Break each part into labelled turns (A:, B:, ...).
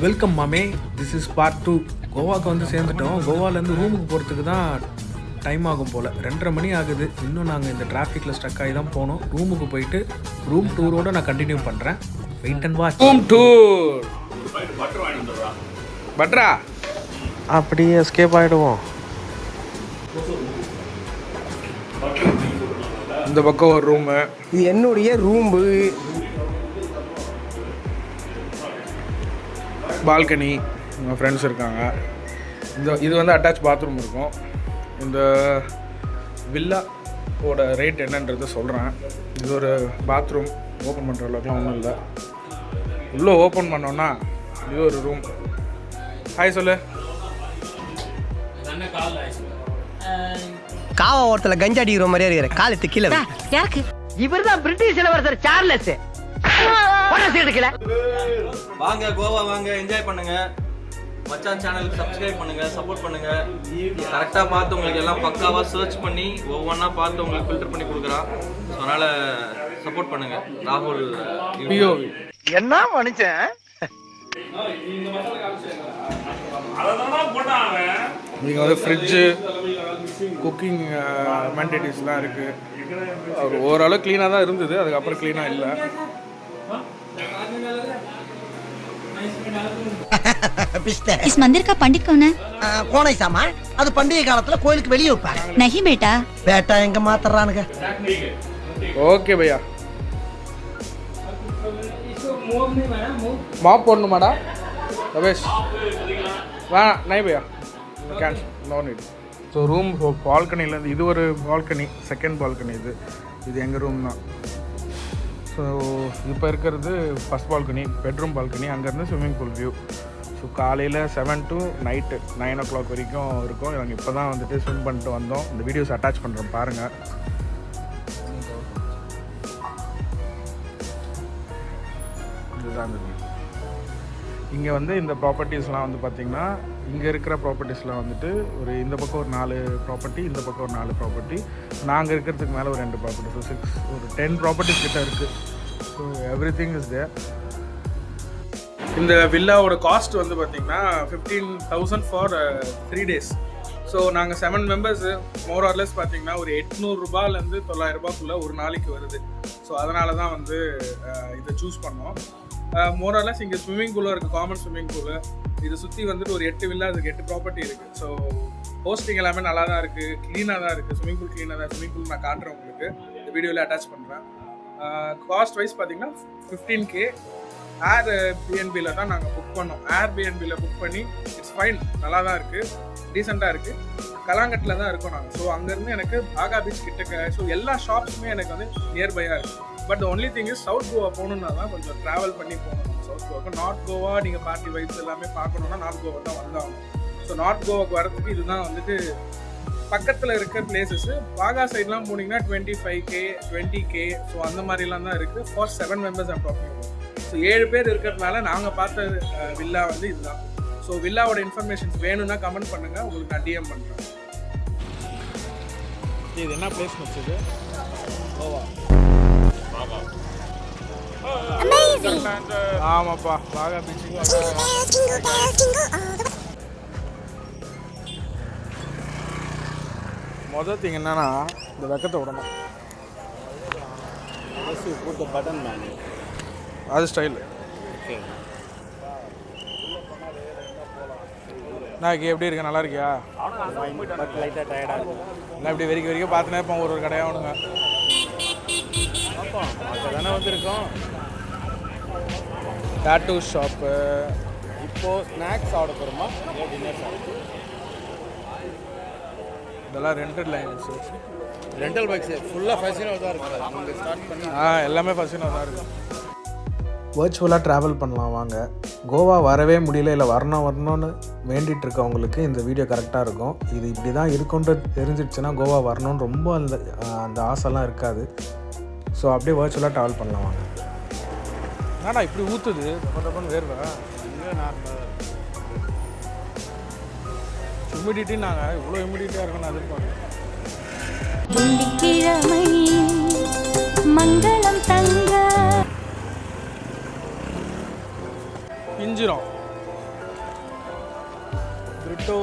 A: Welcome மாமே, this is part 2. கோவாவுக்கு வந்து சேர்ந்துட்டோம். கோவாலேருந்து ரூமுக்கு போகிறதுக்கு தான் டைம் ஆகும் போல். 2:30 மணி ஆகுது. இன்னும் நாங்கள் இந்த டிராஃபிக்கில் ஸ்டக் ஆகி தான் போனோம். ரூமுக்கு போயிட்டு ரூம் டூரோடு நான் கண்டினியூ பண்ணுறேன். Wait and watch.
B: Room tour. பட்ரா
A: அப்படியே எஸ்கேப் ஆகிடுவோம்.
B: இந்த பக்கம் ஒரு ரூமு.
C: இது என்னுடைய ரூம்பு.
B: பால்கனி, எங்கள் ஃப்ரெண்ட்ஸ் இருக்காங்க. இது வந்து அட்டாச் பாத்ரூம் இருக்கும். இந்த வில்லாவோட ரேட் என்னன்றதை சொல்கிறேன். இது ஒரு பாத்ரூம். ஓப்பன் பண்ணுற அளவுக்குலாம் ஒன்றும் இல்லை. உள்ளே ஓப்பன் பண்ணோன்னா இது ஒரு ரூம். ஹாய் சொல்லு.
C: காவா ஓரத்தில் கஞ்சா அடிக்கிற மாதிரியே இருக்கிற காலத்து கீழே யாருக்கு இவர் தான் பிரிட்டிஷ் இளவரசர் சார்லஸ்.
D: வாங்க கோவா வாங்க, என்ஜாய் பண்ணுங்க. மச்சான் சேனலுக்கு சப்ஸ்கிரைப் பண்ணுங்க, சப்போர்ட் பண்ணுங்க. கரெக்டாக பார்த்து உங்களுக்கு எல்லாம் பக்காவாக சர்ச் பண்ணி ஒவ்வொன்றா பார்த்து உங்களுக்கு ஃபில்டர் பண்ணி கொடுக்குறான். ஸோ அதனால் சப்போர்ட் பண்ணுங்க. ராகுல்
B: பிஓவி
C: என்ன மனுஷன்.
B: நீங்கள் வந்து ஃப்ரிட்ஜு, குக்கிங் அமெனிட்டிஸ்லாம் இருக்குது. ஓரளவு க்ளீனாக தான் இருந்தது, அதுக்கப்புறம் க்ளீனாக இல்லை.
E: इस मंदिर का पंडित कौन है?
C: கோனை சாமா அது பண்டிகை காலத்துல கோயிலுக்கு வெளியே வைப்பாங்க.
E: नहीं बेटा.
C: பேட்டா எங்க மாத்துறானுங்க.
B: ஓகே பையா. மாப் போடணுமாடா ரமேஷ்? நை பையா, can no need. So room பால்கனிலேருந்து இது ஒரு பால்கனி, செகண்ட் பால்கனி. இது எங்கள் ரூம் தான். ஸோ இப்போ இருக்கிறது ஃபஸ்ட் பால்கனி, பெட்ரூம் பால்கனி. அங்கேருந்து ஸ்விம்மிங் பூல் வியூ. ஸோ காலையில் 7 to நைட்டு 9 o'clock வரைக்கும் இருக்கும். நாங்கள் இப்போ தான் வந்துட்டு ஸ்விம் பண்ணிட்டு வந்தோம். இந்த வீடியோஸ் அட்டாச் பண்ணுறோம் பாருங்கள். இதுதான் இந்த வீடியோ. இங்கே வந்து இந்த ப்ராப்பர்ட்டிஸ்லாம் வந்து பார்த்திங்கன்னா, இங்கே இருக்கிற ப்ராப்பர்ட்டிஸ்லாம் வந்துட்டு இந்த பக்கம் ஒரு 4 ப்ராப்பர்ட்டி, இந்த பக்கம் ஒரு 4 ப்ராப்பர்ட்டி, நாங்கள் இருக்கிறதுக்கு மேலே ஒரு 2 ப்ராப்பர்ட்டி. ஸோ ஒரு 10 ப்ராப்பர்ட்டிஸ் கிட்ட இருக்குது. So everything is there. இந்த வில்லாவோட காஸ்ட் வந்து பார்த்திங்கன்னா 15,000 ஃபார் 3 days. ஸோ நாங்கள் 7 மெம்பர்ஸு. மோர் ஆர்லெஸ் பார்த்திங்கன்னா ஒரு 800 ரூபாயிலேருந்து 900 ரூபாய்க்குள்ளே ஒரு நாளைக்கு வருது. ஸோ அதனால தான் வந்து இதை சூஸ் பண்ணோம். மோர் ஆர்லெஸ் இங்கே ஸ்விம்மிங் பூலும் இருக்குது, காமன் ஸ்விம்மிங் பூலு. இதை சுற்றி வந்துட்டு ஒரு 8 வில்லா, அதுக்கு 8 ப்ராப்பர்ட்டி இருக்குது. ஸோ ஹோஸ்டிங் எல்லாமே நல்லா தான் இருக்குது, க்ளீனாக தான் இருக்குது. ஸ்விம்மிங் பூல் க்ளீனாக தான். ஸ்விம்மிங் பூல் நான் காட்டுறேன் உங்களுக்கு, இந்த வீடியோவில் அட்டாச் பண்ணுறேன். காஸ்ட் வைஸ் பார்த்தீங்கன்னா 15K. ஏர் பிஎன்பியில் தான் நாங்கள் புக் பண்ணோம். ஏர் பிஎன்பியில் புக் பண்ணி இட்ஸ் ஃபைன், நல்லா தான் இருக்குது, டீசெண்டாக இருக்குது. கலாங்கட்டில் தான் இருக்கோம் நாங்கள். ஸோ அங்கேருந்து எனக்கு பாகா பீச் கிட்டக்க. ஸோ எல்லா ஷாப்ஸுமே எனக்கு வந்து நியர்பையாக இருக்குது. But only thing is south Goa போகணுன்னா தான் கொஞ்சம் ட்ராவல் பண்ணி போகணும். சவுத் கோவாக்கு நார்த் கோவா நீங்கள் பார்ட்டி வைப்ஸ் எல்லாமே பார்க்கணுன்னா நார்த் கோவா தான் வந்தாகணும். ஸோ நார்த் கோவாக்கு வரதுக்கு இதுதான் வந்துட்டு பக்கத்தில் இருக்க பிளேசஸ்ஸு. பாகா சைட்லாம் போனீங்கன்னா 25K 20K. ஸோ அந்த மாதிரிலாம் தான் இருக்குது. For 7 members I'm talking about. So 7 பேர் இருக்கிறதுனால நாங்கள் பார்த்த வில்லா வந்து இதுதான். ஸோ வில்லாவோட இன்ஃபர்மேஷன்ஸ் வேணும்னா கமெண்ட் பண்ணுங்கள், உங்களுக்கு நான் டிஎம் பண்ணுறேன். இது என்ன பிளேஸ் வச்சது? கோவா. ஆமாப்பா, பாகா பீச். மொதல் திங் என்னன்னா, இந்த வெக்கத்தை விடணும். அது ஸ்டைல். நான் எப்படி இருக்கேன்? நல்லா இருக்கியா? நான் இப்படி வரைக்கும் பார்த்துனே இருப்போம் ஒரு கடையாக ஒன்றுங்க. அப்போ தானே வந்துருக்கோம். Tattoo shop. இப்போது ஸ்நாக்ஸ் ஆர்டர் போகிறோமா, டின்னர் சாப்பிட்டு? இதெல்லாம் ரெண்டல் லைன்ஸு, ரெண்டல் பைக்ஸு. ஃபுல்லாக ஃபர்ஸ்ட் தான் இருக்குது. ஸ்டார்ட் பண்ணி எல்லாமே ஃபர்ஸ்ட் தான் இருக்குது.
A: வர்ச்சுவலாக ட்ராவல் பண்ணலாம் வாங்க. கோவா வரவே முடியல, இல்லை வரணும்னு வேண்டிகிட்டு இருக்கவங்களுக்கு இந்த வீடியோ கரெக்டாக இருக்கும். இது இப்படி தான் இருக்குன்றது தெரிஞ்சிடுச்சுன்னா கோவா வரணும்னு ரொம்ப அந்த ஆசைலாம் இருக்காது. ஸோ அப்படியே வர்ச்சுவலாக ட்ராவல் பண்ணலாம் வாங்க.
B: என்னடா இப்படி ஊற்றுது கொஞ்சம் வேர்வை? ஹியூமிடிட்டி நாங்கள் இவ்வளோ ஹியூமிடிட்டியாக இருக்கணும் அது பார்க்கணும்.
E: மங்களம் தங்க
B: பிஞ்சிரும். பிரிட்டோ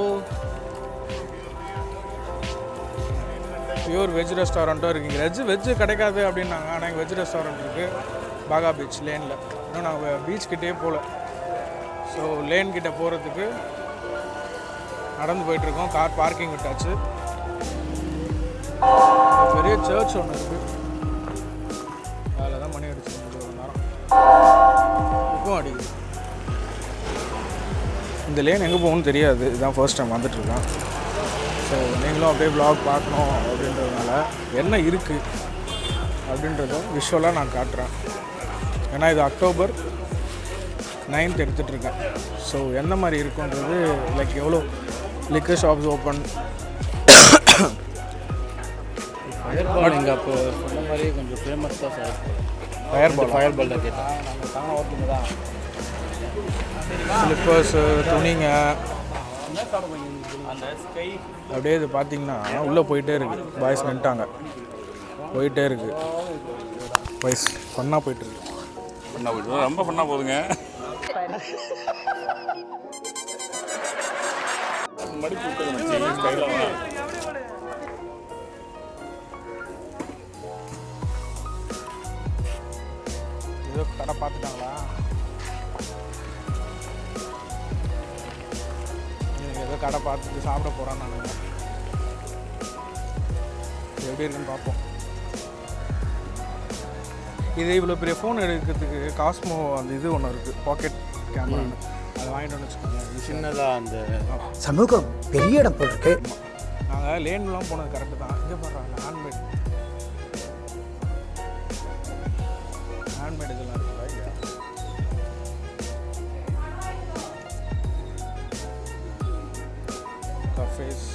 B: பியூர் வெஜ் ரெஸ்டாரண்ட்டும் இருக்குது. வெஜ்ஜு கிடைக்காது அப்படின்னாங்க. ஆனால் இங்கே வெஜ் ரெஸ்டாரண்ட் இருக்குது பாகா பீச் லேனில். இன்னும் நாங்கள் பீச்கிட்டே போகல. ஸோ லேன் கிட்டே போகிறதுக்கு நடந்து போயிட்டுருக்கோம். கார் பார்க்கிங் விட்டாச்சு. பெரிய சர்ச் ஒன்று இருக்குது. அதில் தான் மணி அடிச்சு ஒரு நேரம் இப்போவும் அடிக்குது. இந்த லேன் எங்கே போகணும்னு தெரியாது. இதுதான் ஃபர்ஸ்ட் டைம் வந்துட்டுருக்கேன். ஸோ நீங்களும் அப்படியே vlog பார்க்கணும் அப்படின்றதுனால என்ன இருக்குது அப்படின்றத விஷுவலாக நான் காட்டுறேன். ஏன்னா இது அக்டோபர் 9th எடுத்துகிட்ருக்கேன். ஸோ எந்த மாதிரி இருக்குன்றது லைக் எவ்வளோ லிக்கர் ஷாப்ஸ் ஓப்பன்.
F: ஃபயர்பால் இங்கே அப்போ சொன்ன மாதிரி கொஞ்சம் ஃபேமஸ் தான் சார். ஃபயர்பால் தான் கேட்டேன். நாங்கள் தாங்க ஓட்டுங்க தான்
B: ஸ்லிப்பர்ஸு துணிங்க அப்படியே இது பார்த்தீங்கன்னா உள்ளே போயிட்டே இருக்குது. பாய்ஸ் நின்ட்டாங்க, போயிட்டே இருக்குது. பாய்ஸ் ஃபன்னாக போயிட்டுருக்கு.
F: ஃபன்னாக போயிட்டு ரொம்ப ஃபன்னாக போகுதுங்க.
B: ஏதோ கடை பார்த்துட்டாங்களா? ஏதோ கடை பார்த்துட்டு சாப்பிட போகிறான்னு நான் எப்படி இருக்குன்னு பார்ப்போம். இது இவ்வளோ பெரிய ஃபோன் எடுக்கிறதுக்கு காஸ்மோ அந்த இது ஒன்று இருக்குது, பாக்கெட் கேமரான்னு. அதை வாங்கிட்டு வந்து வச்சுக்கோங்க.
F: சின்னதாக அந்த
C: சமூகம் பெரிய இடம் போட்டிருக்கு.
B: நாங்கள் லேன்லாம் போனது கரெக்டு தான். இங்கே போடுறாங்க ஹேண்ட்மேட் இதெல்லாம் இருக்குல்ல இங்கே. கஃபேஸ்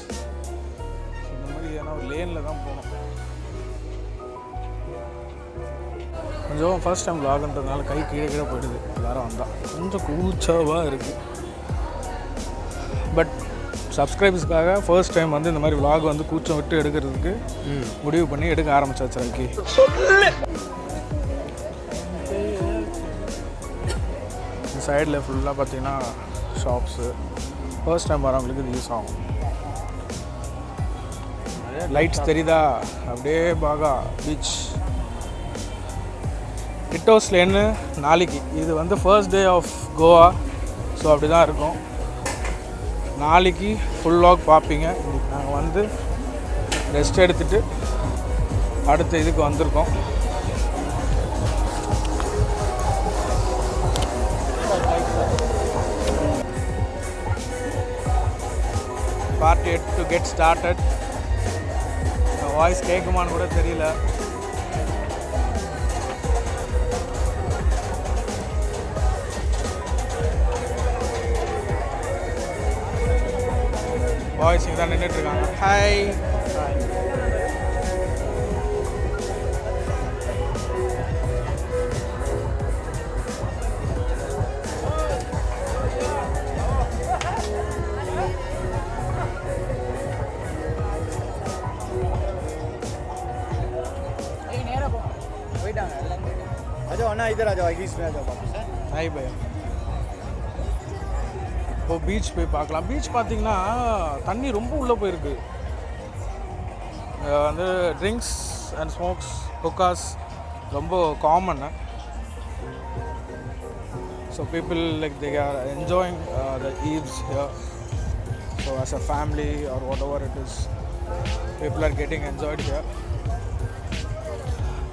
B: இந்த மாதிரி ஏன்னா ஒரு லேனில் தான் போகணும். கொஞ்சம் ஃபர்ஸ்ட் டைம் vlogன்றதுனால கை கீழே போயிடுது. எல்லாரும் வந்தால் கொஞ்சம் கூச்சவாக இருக்குது. பட் சப்ஸ்கிரைபர்ஸ்க்காக ஃபர்ஸ்ட் டைம் வந்து இந்த மாதிரி vlog வந்து கூச்சம் விட்டு எடுக்கிறதுக்கு முடிவு பண்ணி எடுக்க ஆரம்பிச்சாச்சு. அதுக்கு இந்த சைடில் ஃபுல்லாக பார்த்தீங்கன்னா ஷாப்ஸு. ஃபர்ஸ்ட் டைம் வரவங்களுக்கு இது யூஸ் ஆகும். லைட்ஸ் தெரியுதா? அப்படியே பாகா பீச் டிட்டோஸ் லேன்னு நாளைக்கு. இது வந்து first day of Goa. So அப்படி தான் இருக்கும். நாளைக்கு ஃபுல் vlog பார்ப்பீங்க. இன்றைக்கி நாங்கள் வந்து ரெஸ்ட் எடுத்துகிட்டு அடுத்த இதுக்கு வந்திருக்கோம். Party to get started. Voice கேட்குமான்னு கூட தெரியல. பாய்ஸ் இங்கே தான் நின்றுட்டுருக்காங்க. ஹாய். ஹாய் பையா. இப்போ பீச் போய் பார்க்கலாம். பீச் பார்த்தீங்கன்னா தண்ணி ரொம்ப உள்ளே போயிருக்கு. வந்து ட்ரிங்க்ஸ் அண்ட் ஸ்மோக்ஸ் ஹுக்காஸ் ரொம்ப common. So people like they are enjoying the eves here. So as a family or whatever it is, people are getting enjoyed here.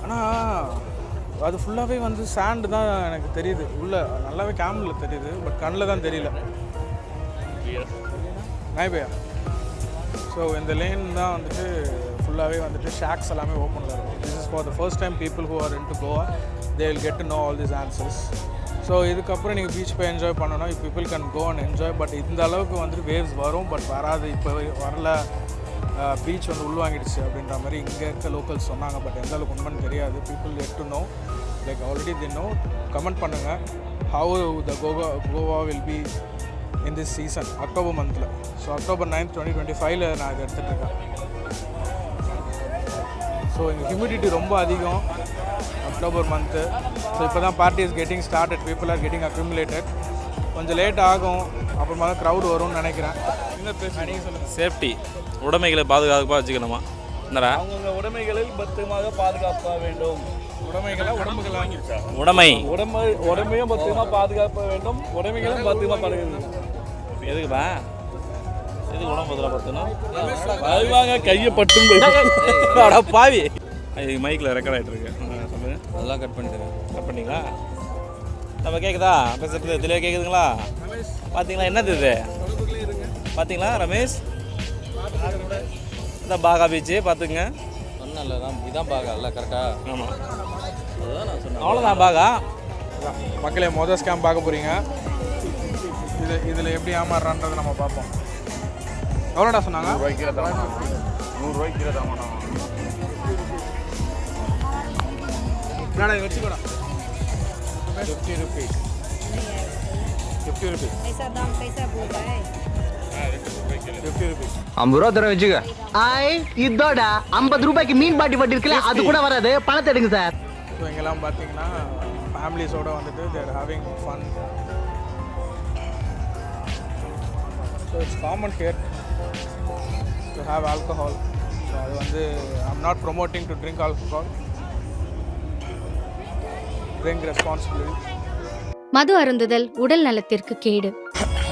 B: ஆனால் அது ஃபுல்லாகவே வந்து சாண்டு தான் எனக்கு தெரியுது. உள்ளே நல்லாவே கேமரில் தெரியுது, பட் கண்ணில் தான் தெரியல. நாய் பையா. ஸோ இந்த லேன் தான் வந்துட்டு ஃபுல்லாகவே வந்துட்டு ஷாக்ஸ் எல்லாமே ஓப்பனில் இருக்கும். This is for the first time people who are in to Goa, they will get to know all this answers. So இதுக்கப்புறம் நீங்கள் பீச் போய் என்ஜாய் பண்ணணும். If people can go and enjoy. But இந்த அளவுக்கு வந்துட்டு வேவ்ஸ் வரும், பட் வராது. இப்போ வரல, பீச் வந்து உள்வாங்கிடுச்சு அப்படின்ற மாதிரி இங்கே இருக்க லோக்கல்ஸ் சொன்னாங்க. பட் எந்த அளவுக்கு உண்மைன்னு தெரியாது. People get to know, like already the know. Comment பண்ணுங்கள் how the Goa will be in this season October மந்தில். ஸோ அக்டோபர் 9th 2025 நான் இதை எடுத்துகிட்ருக்கேன். ஸோ இங்கே ஹியூமிடிட்டி ரொம்ப அதிகம் அக்டோபர் மந்த்து. ஸோ இப்போ தான் party is getting started, people are getting accumulated. கொஞ்சம் லேட் ஆகும், அப்புறமா தான் க்ரௌட் வரும்னு நினைக்கிறேன். இன்னும் நீங்கள் சொல்லுங்கள்.
G: சேஃப்டி, உடைமைகளை பாதுகாப்பாக வச்சுக்கணுமா? என்னடா
F: அவங்க உடைமைகளில் பத்திரமாக பாதுகாப்பாக வேண்டும்.
B: உடைமைகளை உடம்புகள் வாங்கிருச்சா?
F: உடமையும் பத்திரமா பாதுகாக்க வேண்டும், உடைமைகளும் பத்திரமா பாதுகாக்க.
G: எதுக்குப்பா? எதுக்கு உடம்பு பத்திரம் பத்தணும்?
F: அதுவாங்க கையை பட்டும்
G: பாவி. இது மைக்கில் ரெக்கார்ட் ஆகிட்டு இருக்கு. சொல்லுங்கள்.
F: அதெல்லாம் கட் பண்ணிட்டேன்.
G: கட் பண்ணிங்களா? நம்ம கேட்குதா? பேசுறது தெளிவாக கேட்குதுங்களா? பார்த்தீங்களா என்னது இது? பார்த்தீங்களா ரமேஷ்? இந்த பாகா பீச்சு பார்த்துக்குங்க.
F: சொன்னல தான் இதான் பாகா இல்லை கரெக்டாக?
G: ஆமாம்,
F: அதுதான் நான் சொன்னேன்.
G: அவ்வளோதான் பாகா.
B: மக்களே மொதல் ஸ்கேம் பார்க்க போகிறீங்க. இதில் எப்படி ஏமாறுறான்றதை நம்ம பார்ப்போம். எவ்வளோடா சொன்னாங்க?
F: 100 ரூபாய்க்கு கீழே தான் வேணும்.
B: என்னடா இது வச்சுக்கூடா? 50 rupees. 50 rupees.
H: ऐसा दाम कैसा बोल रहा है?
B: 50 rupees.
C: 50 ரூபா தர வச்சுக்க. இதோட 50 ரூபாய்க்கு மீன் பாட்டி பாட்டி இருக்குல்ல, அது கூட வராது. பணத்தை எடுங்க சார்.
B: ஸோ இங்கெல்லாம் பார்த்தீங்கன்னா ஃபேமிலிஸோடு வந்துட்டு they're having fun. So it's common here to have alcohol. So அது வந்து I'm not promoting to drink alcohol. Drink responsibility.
I: மது அருந்துதல் உடல் நலத்திற்கு கேடு.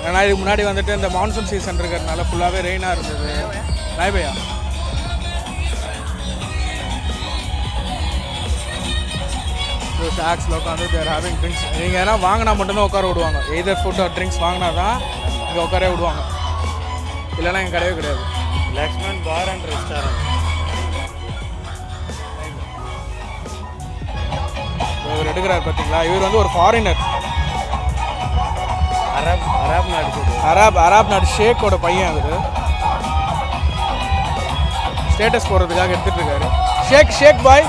B: ஏன்னா இதுக்கு முன்னாடி வந்துட்டு இந்த மான்சூன் சீசன் இருக்கிறதுனால ஃபுல்லாகவே ரெயினாக இருந்தது. நாய்பையா ஷாக்ஸில் உட்காந்து தேர் ஹேவிங் ட்ரிங்க்ஸ். நீங்கள் ஏன்னா வாங்கினா மட்டும்தான் உட்கார விடுவாங்க. எதர் ஃபுட் ஆர் ட்ரிங்க்ஸ் வாங்கினா தான் இங்கே உட்காரே விடுவாங்க, இல்லைன்னா இங்கே கிடையவே கிடையாது.
F: லக்ஷ்மன் பார் அண்ட் ரெஸ்டாரண்ட்.
B: இவர் எடுக்கிறார் பார்த்தீங்களா? இவர் வந்து ஒரு ஃபாரினர், அராப் நாடு ஷேக்கோட பையன். அவர் ஸ்டேட்டஸ் போடுறதுக்காக எடுத்துட்டு இருக்காரு. ஷேக் பாய்.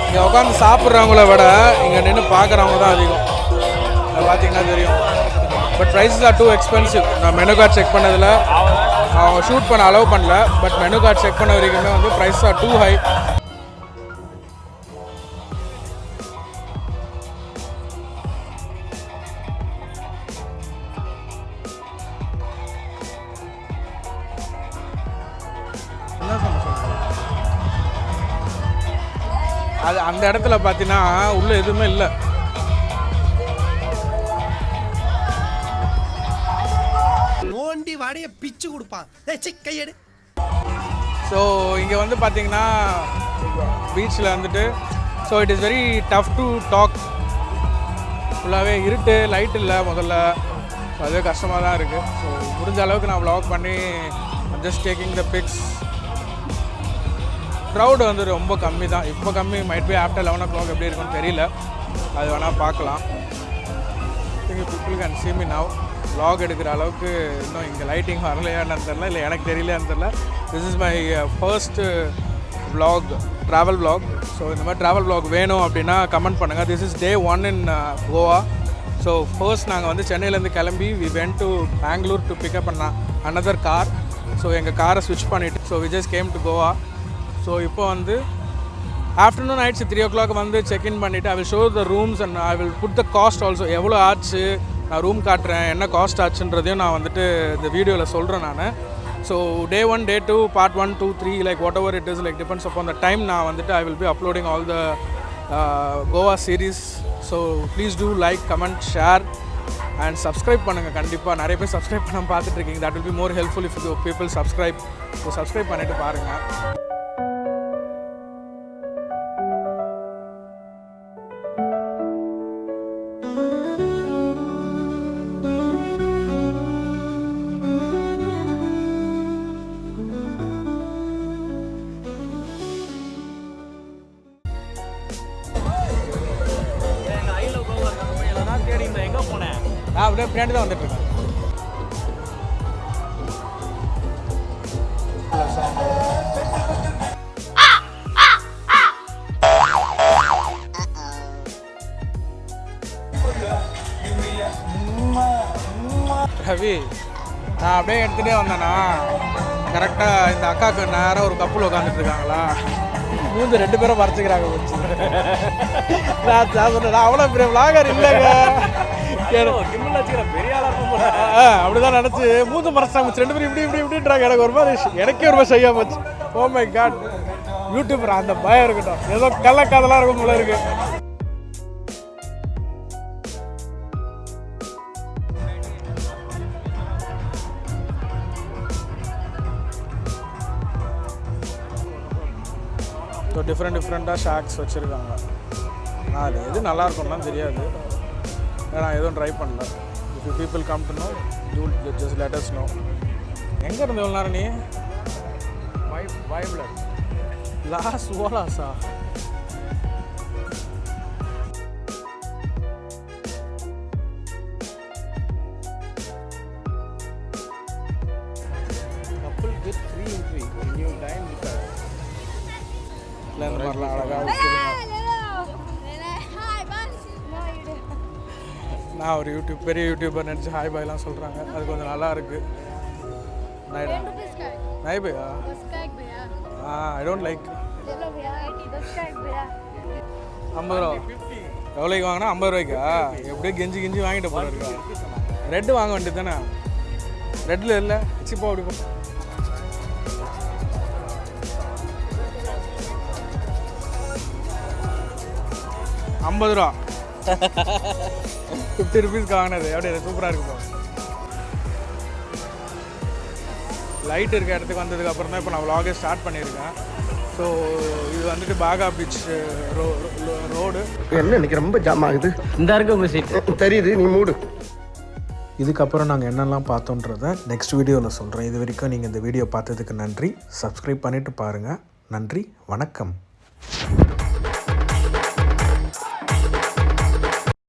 B: இங்கே உட்காந்து சாப்பிட்றவங்கள விட இங்கே நின்று பார்க்குறவங்க தான் அதிகம். அதை பார்த்தீங்கன்னா தெரியும். But prices are too expensive. நான் மெனு கார்டு செக் பண்ணதில் அவங்க ஷூட் பண்ண அலோவ் பண்ணல. பட் மெனு கார்டு செக் பண்ண வரைக்குமே வந்து ப்ரைஸ் ஆர் டூ ஹை. அது அந்த இடத்துல பார்த்தீங்கன்னா உள்ளே எதுவுமே இல்லை.
C: நோண்டி வாடைய பிச்சு கொடுப்பான். கையெடு.
B: ஸோ இங்கே வந்து பார்த்தீங்கன்னா பீச்சில் வந்துட்டு so it is very tough to talk. ஃபுல்லாகவே இருட்டு, லைட் இல்லை முதல்ல. ஸோ அதுவே கஷ்டமாக தான் இருக்குது. ஸோ முடிஞ்ச அளவுக்கு நான் vlog பண்ணி just taking the pics. Crowd வந்து ரொம்ப கம்மி தான். இப்போ கம்மி, மைட் பி ஆஃப்டர் 11 o'clock எப்படி இருக்குன்னு தெரியல. அது வேணால் பார்க்கலாம். People can see me now. vlog எடுக்கிற அளவுக்கு இன்னும் இங்கே லைட்டிங் வரலையான்னு தெரில, இல்லை எனக்கு தெரியலையான்னு தெரில. This is my first vlog, travel vlog. So இந்த மாதிரி ட்ராவல் vlog வேணும் அப்படின்னா கமெண்ட் பண்ணுங்கள். This is day 1 in Goa. So first நாங்கள் வந்து சென்னையிலேருந்து கிளம்பி we went to Bangalore to pick up another car. So எங்கள் காரை ஸ்விட்ச் பண்ணிவிட்டு so we just came to Goa. So இப்போ வந்து ஆஃப்டர்நூன் ஆயிடுச்சு, 3 o'clock வந்து செக்இன் பண்ணிவிட்டு I will show the rooms and I will put the cost also. எவ்வளோ ஆச்சு நான் ரூம் காட்டுறேன், என்ன காஸ்ட் ஆச்சுன்றதையும் நான் வந்துட்டு இந்த வீடியோவில் சொல்கிறேன் நான். So day 1, day 2, part 1, 2, 3 like what ever it is, like depends upon the time. நான் வந்துட்டு I will be uploading all the Goa series. So please do like, comment, share and subscribe பண்ணுங்கள். கண்டிப்பாக நிறைய பேர் சப்ஸ்கிரைப் பண்ண பார்த்துட்ருக்கீங்க. That will be more helpful if you people subscribe. So subscribe பண்ணிவிட்டு பாருங்கள். நான் அப்படியே பின்னாடி தான் வந்துட்டுருக்கேன். ரவி, நான் அப்படியே எடுத்துகிட்டே வந்தேன்னா கரெக்டாக இந்த அக்காவுக்கு நேராக ஒரு கப்பல் உட்காந்துட்டு இருக்காங்களா, மூந்து 2 பேரும் மறைச்சிக்கிறாங்க வச்சு. நான் சொன்னேன், நான் அவ்வளோ பெரிய விளாகர் இல்லைங்க,
G: பெரிய ஆளாக இருக்கும்.
B: அப்படிதான் நினச்சி மூந்து மறைச்சாங்க 2 பேரும் இப்படி இப்படின்றாங்க. எனக்கு ஒரு மாதிரி எனக்கே ஒரு மாதிரி செய்ய போச்சு. ஓ மை காட், யூடியூபர் அந்த பயம் இருக்கட்டும், ஏதோ கள்ளக்காதெல்லாம் இருக்கும் போல இருக்கு. ஸோ டிஃப்ரெண்ட்டாக ஷாக்ஸ் வச்சுருக்காங்க. நான் அது எது நல்லா இருக்கும்லாம் தெரியாது, நான் எதுவும் ட்ரை பண்ணல. If you people come to know, you just let us know. எங்கே இருந்து எவ்வளோ நேரம் நீ? வைப்ல லாஸ் ஓலாஸா?
F: கப்பல் with free entry new time with
B: இந்த மாதிரிலாம் அழகாக வச்சுருக்கேன். நான் ஒரு பெரிய யூடியூபர் நினச்சி ஹாய் பாய்லாம் சொல்கிறாங்க, அது கொஞ்சம் நல்லா இருக்குது. நாய் பையா? I don't like. 50 ரூபா எவ்வளோக்கு வாங்கினா? 50 ரூபாய்க்கா? எப்படியோ கெஞ்சி வாங்கிட்டு போகிறேன். ரெட்டு வாங்க வேண்டியது தானே? ரெட்டில் இல்லை சிப்பா அப்படி போ. 50 ரூபா 50 ருபீஸ்க்கு வாங்கினது அப்படியே சூப்பராக இருக்குப்பா. லைட் இருக்க இடத்துக்கு வந்ததுக்கு அப்புறம் தான் இப்போ நான் vlog ஸ்டார்ட் பண்ணியிருக்கேன். ஸோ இது வந்துட்டு பாகா பீச் ரோடு.
C: என்ன இன்னைக்கு ரொம்ப ஜாம் ஆகுது. இந்த இருக்கு உங்கள் சீட் தெரியுது, நீ மூடு.
A: இதுக்கப்புறம் நாங்கள் என்னெல்லாம் பார்த்தோன்றதை நெக்ஸ்ட் வீடியோவில் சொல்கிறேன். இது வரைக்கும் நீங்கள் இந்த வீடியோ பார்த்ததுக்கு நன்றி. சப்ஸ்கிரைப் பண்ணிவிட்டு பாருங்கள். நன்றி, வணக்கம்.